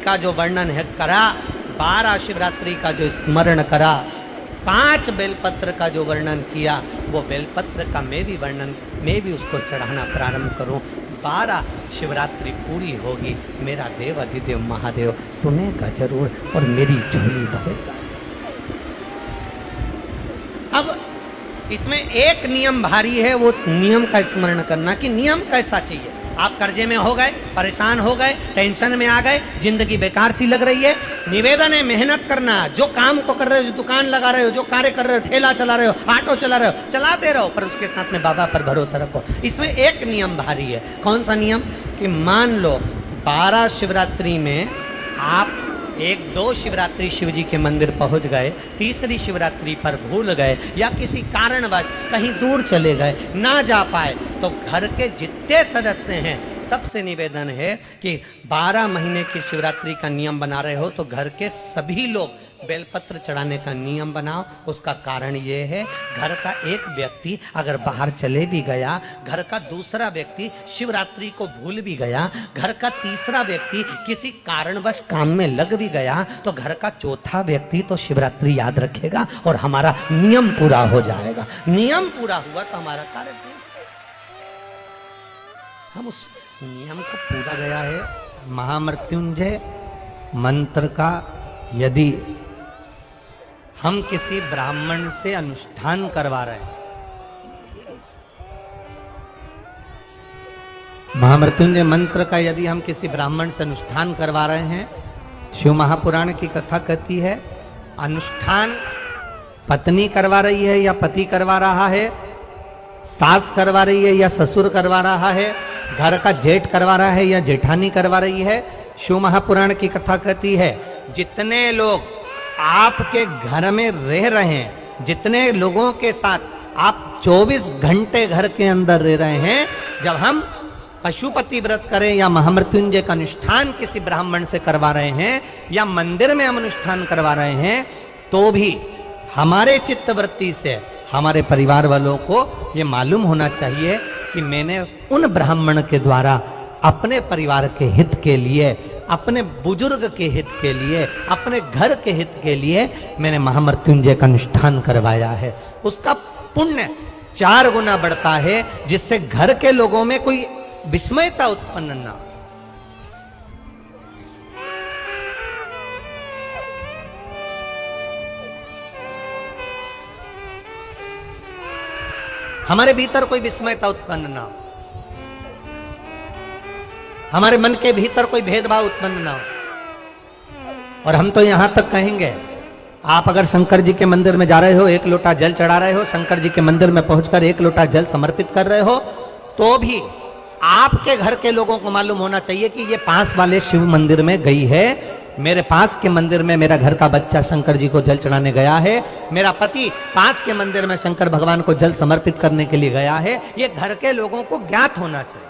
का जो वर्णन है करा, 12 शिवरात्रि का जो स्मरण करा, 5 बेलपत्र का जो वर्णन किया, वो बेलपत्र का मैं भी उसको चढ़ाना प्रारंभ करूं। 12 शिवरात्रि पूरी होगी, मेरा देव अधिदेव महादेव सुनेगा जरूर और मेरी झोली भरेगा। अब इसमें एक नियम भारी है, वो नियम का स्मरण करना कि नियम कैसा चाहिए। आप कर्जे में हो गए, परेशान हो गए, टेंशन में आ गए, जिंदगी बेकार सी लग रही है, निवेदन है मेहनत करना। जो काम को कर रहे हो, जो दुकान लगा रहे हो, जो कार्य कर रहे हो, ठेला चला रहे हो, ऑटो चला रहे हो, चलाते रहो, पर उसके साथ में बाबा पर भरोसा रखो। इसमें एक नियम भारी है। कौन सा नियम? कि मान लो 12 शिवरात्रि में आप 1-2 शिवरात्रि शिव जी के मंदिर पहुंच गए, तीसरी शिवरात्रि पर भूल गए या किसी कारणवश कहीं दूर चले गए, ना जा पाए, तो घर के जितने सदस्य हैं सबसे निवेदन है कि 12 महीने की शिवरात्रि का नियम बना रहे हो तो घर के सभी लोग बेलपत्र चढ़ाने का नियम बनाओ। उसका कारण ये है, घर का एक व्यक्ति अगर बाहर चले भी गया, घर का दूसरा व्यक्ति शिवरात्रि को भूल भी गया, घर का तीसरा व्यक्ति किसी कारणवश काम में लग भी गया, तो घर का चौथा व्यक्ति तो शिवरात्रि याद रखेगा और हमारा नियम पूरा हो जाएगा। नियम पूरा हुआ तो हमारा कार्य हम उस नियम को पूरा गया है। महामृत्युंजय मंत्र का यदि हम किसी ब्राह्मण से अनुष्ठान करवा रहे हैं, महामृत्युंजय मंत्र का यदि हम किसी ब्राह्मण से अनुष्ठान करवा रहे हैं, शिव महापुराण की कथा कहती है अनुष्ठान पत्नी करवा रही है या पति करवा रहा है, सास करवा रही है या ससुर करवा रहा है, घर का जेठ करवा रहा है या जेठानी करवा रही है। शिव महापुराण की कथा कहती है जितने लोग आपके घर में रह रहे हैं, जितने लोगों के साथ आप 24 घंटे घर के अंदर रह रहे हैं, जब हम पशुपति व्रत करें या महामृत्युंजय का अनुष्ठान किसी ब्राह्मण से करवा रहे हैं या मंदिर में हम अनुष्ठान करवा रहे हैं, तो भी हमारे चित्तवृत्ति से हमारे परिवार वालों को ये मालूम होना चाहिए कि मैंने उन ब्राह्मण के द्वारा अपने परिवार के हित के लिए, अपने बुजुर्ग के हित के लिए, अपने घर के हित के लिए मैंने महामृत्युंजय का अनुष्ठान करवाया है। उसका पुण्य 4 गुना बढ़ता है, जिससे घर के लोगों में कोई विस्मयता उत्पन्न ना हो। हमारे भीतर कोई विस्मयता उत्पन्न ना हो, हमारे मन के भीतर कोई भेदभाव उत्पन्न ना हो। और हम तो यहां तक कहेंगे, आप अगर शंकर जी के मंदिर में जा रहे हो, 1 लोटा जल चढ़ा रहे हो, शंकर जी के मंदिर में पहुंचकर 1 लोटा जल समर्पित कर रहे हो, तो भी आपके घर के लोगों को मालूम होना चाहिए कि ये पास वाले शिव मंदिर में गई है, मेरे पास के मंदिर में मेरा घर का बच्चा शंकर जी को जल चढ़ाने गया है, मेरा पति पास के मंदिर में शंकर भगवान को जल समर्पित करने के लिए गया है। ये घर के लोगों को ज्ञात होना चाहिए।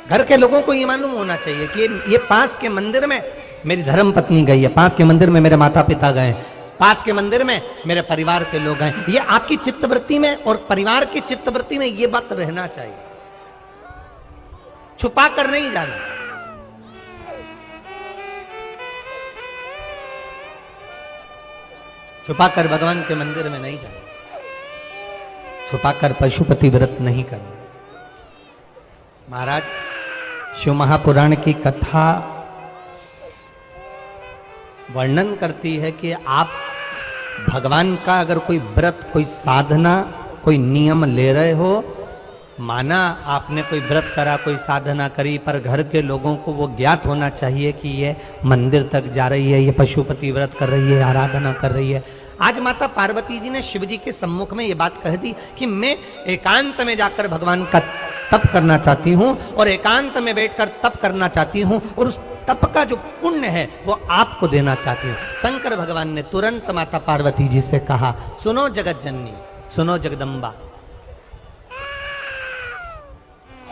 घर के लोगों को ये मालूम होना चाहिए कि ये पास के मंदिर में मेरी धर्म पत्नी गई है, पास के मंदिर में मेरे माता पिता गए, पास के मंदिर में मेरे परिवार के लोग हैं। ये आपकी चित्तवृत्ति में और परिवार की चित्तवृत्ति में ये बात रहना चाहिए, छुपा कर नहीं जाना। छुपा कर भगवान के मंदिर में नहीं जाना, छुपा कर पशुपति व्रत नहीं करना। महाराज, शिव महापुराण की कथा वर्णन करती है कि आप भगवान का अगर कोई व्रत, कोई साधना, कोई नियम ले रहे हो, माना आपने कोई व्रत करा, कोई साधना करी, पर घर के लोगों को वो ज्ञात होना चाहिए कि ये मंदिर तक जा रही है, ये पशुपति व्रत कर रही है, आराधना कर रही है। आज माता पार्वती जी ने शिव जी के सम्मुख में ये बात कह दी कि मैं एकांत में जाकर भगवान का तप करना चाहती हूँ और एकांत में बैठकर तप करना चाहती हूँ, और उस तप का जो पुण्य है वो आपको देना चाहती हूँ। शंकर भगवान ने तुरंत माता पार्वती जी से कहा, सुनो जगत जननी, सुनो जगदम्बा,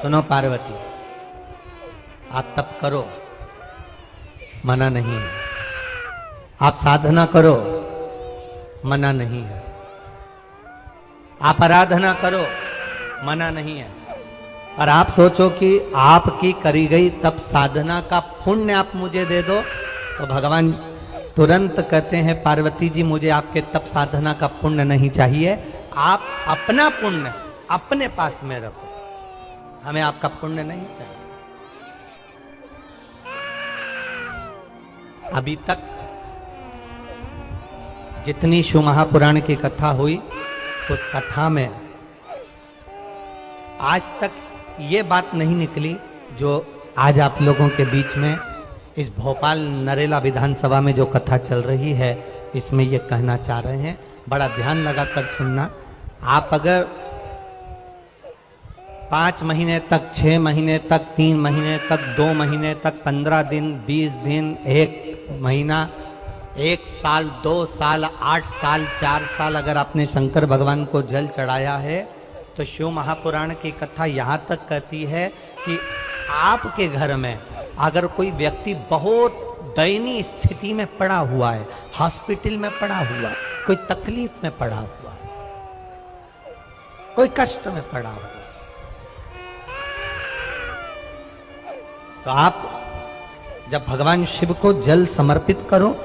सुनो पार्वती, आप तप करो, मना नहीं है, आप साधना करो, मना नहीं है, आप आराधना करो, मना नहीं है। और आप सोचो कि आपकी करी गई तप साधना का पुण्य आप मुझे दे दो, तो भगवान तुरंत कहते हैं पार्वती जी मुझे आपके तप साधना का पुण्य नहीं चाहिए, आप अपना पुण्य अपने पास में रखो, हमें आपका पुण्य नहीं चाहिए। अभी तक जितनी शिव महापुराण की कथा हुई, उस कथा में आज तक ये बात नहीं निकली जो आज आप लोगों के बीच में इस भोपाल नरेला विधानसभा में जो कथा चल रही है, इसमें ये कहना चाह रहे हैं। बड़ा ध्यान लगाकर सुनना। आप अगर 5 महीने तक, 6 महीने तक, 3 महीने तक, 2 महीने तक, 15 दिन, 20 दिन, 1 महीना, 1 साल, 2 साल, 8 साल, 4 साल अगर आपने शंकर भगवान को जल चढ़ाया है, तो शिव महापुराण की कथा यहाँ तक कहती है कि आपके घर में अगर कोई व्यक्ति बहुत दयनीय स्थिति में पड़ा हुआ है, हॉस्पिटल में पड़ा हुआ है, कोई तकलीफ में पड़ा हुआ है, कोई कष्ट में पड़ा हुआ है, तो आप जब भगवान शिव को जल समर्पित करो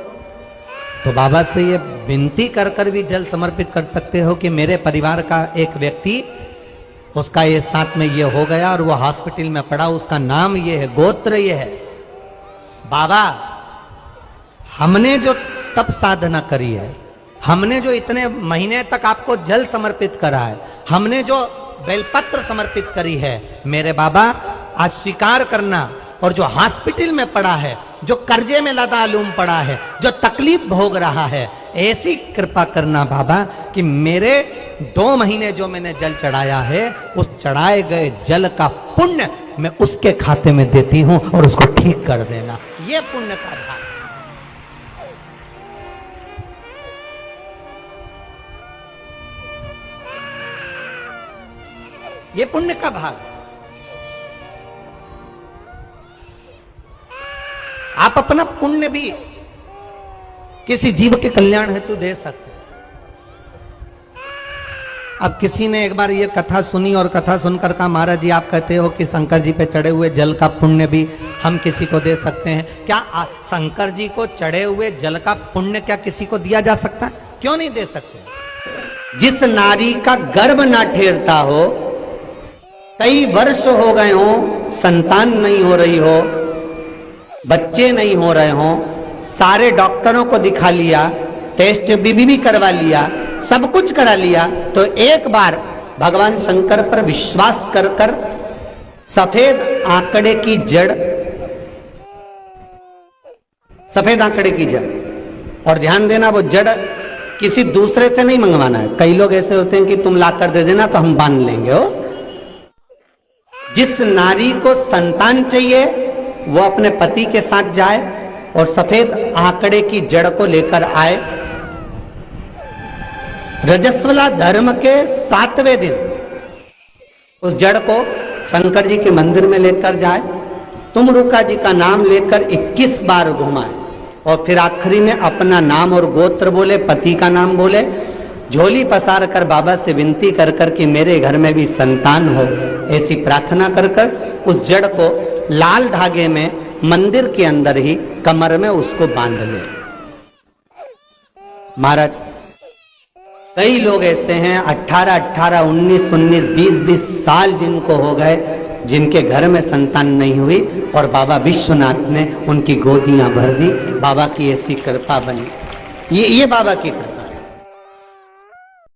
तो बाबा से ये विनती कर कर भी जल समर्पित कर सकते हो कि मेरे परिवार का एक व्यक्ति, उसका ये साथ में ये हो गया और वो हॉस्पिटल में पड़ा, उसका नाम ये है, गोत्र ये है। बाबा हमने जो तप साधना करी है, हमने जो इतने महीने तक आपको जल समर्पित करा है, हमने जो बेलपत्र समर्पित करी है, मेरे बाबा आज स्वीकार करना। और जो हॉस्पिटल में पड़ा है, जो कर्जे में लदालूम पड़ा है, जो तकलीफ भोग रहा है, ऐसी कृपा करना बाबा कि मेरे 2 महीने जो मैंने जल चढ़ाया है, उस चढ़ाए गए जल का पुण्य मैं उसके खाते में देती हूं और उसको ठीक कर देना। यह पुण्य का भाग, ये पुण्य का भाग। आप अपना पुण्य भी किसी जीव के कल्याण हेतु दे सकते हैं। अब किसी ने एक बार ये कथा सुनी और कथा सुनकर कहा महाराज जी आप कहते हो कि शंकर जी पे चढ़े हुए जल का पुण्य भी हम किसी को दे सकते हैं क्या? शंकर जी को चढ़े हुए जल का पुण्य क्या किसी को दिया जा सकता है? क्यों नहीं दे सकते? जिस नारी का गर्भ ना ठेरता हो, कई वर्ष हो गए हो, संतान नहीं हो रही हो, बच्चे नहीं हो रहे हो, सारे डॉक्टरों को दिखा लिया, टेस्ट भी करवा लिया, सब कुछ करा लिया, तो एक बार भगवान शंकर पर विश्वास कर कर सफेद आंकड़े की जड़, सफेद आंकड़े की जड़, और ध्यान देना वो जड़ किसी दूसरे से नहीं मंगवाना है। कई लोग ऐसे होते हैं कि तुम लाकर दे देना तो हम बांध लेंगे। हो जिस नारी को संतान चाहिए वो अपने पति के साथ जाए और सफेद आंकड़े की जड़ को लेकर आए। रजस्वला धर्म के 7वें दिन उस जड़ को शंकर जी के मंदिर में लेकर जाए, तुमरुका जी का नाम लेकर 21 बार घुमाए और फिर आखिरी में अपना नाम और गोत्र बोले, पति का नाम बोले, झोली पसार कर बाबा से विनती कर कर कि मेरे घर में भी संतान हो, ऐसी प्रार्थना कर कर उस जड़ को लाल धागे में मंदिर के अंदर ही कमर में उसको बांध ले। महाराज कई लोग ऐसे हैं 18, 19, 20 साल जिनको हो गए, जिनके घर में संतान नहीं हुई और बाबा विश्वनाथ ने उनकी गोदियां भर दी। बाबा की ऐसी कृपा बनी, ये बाबा की कृपा।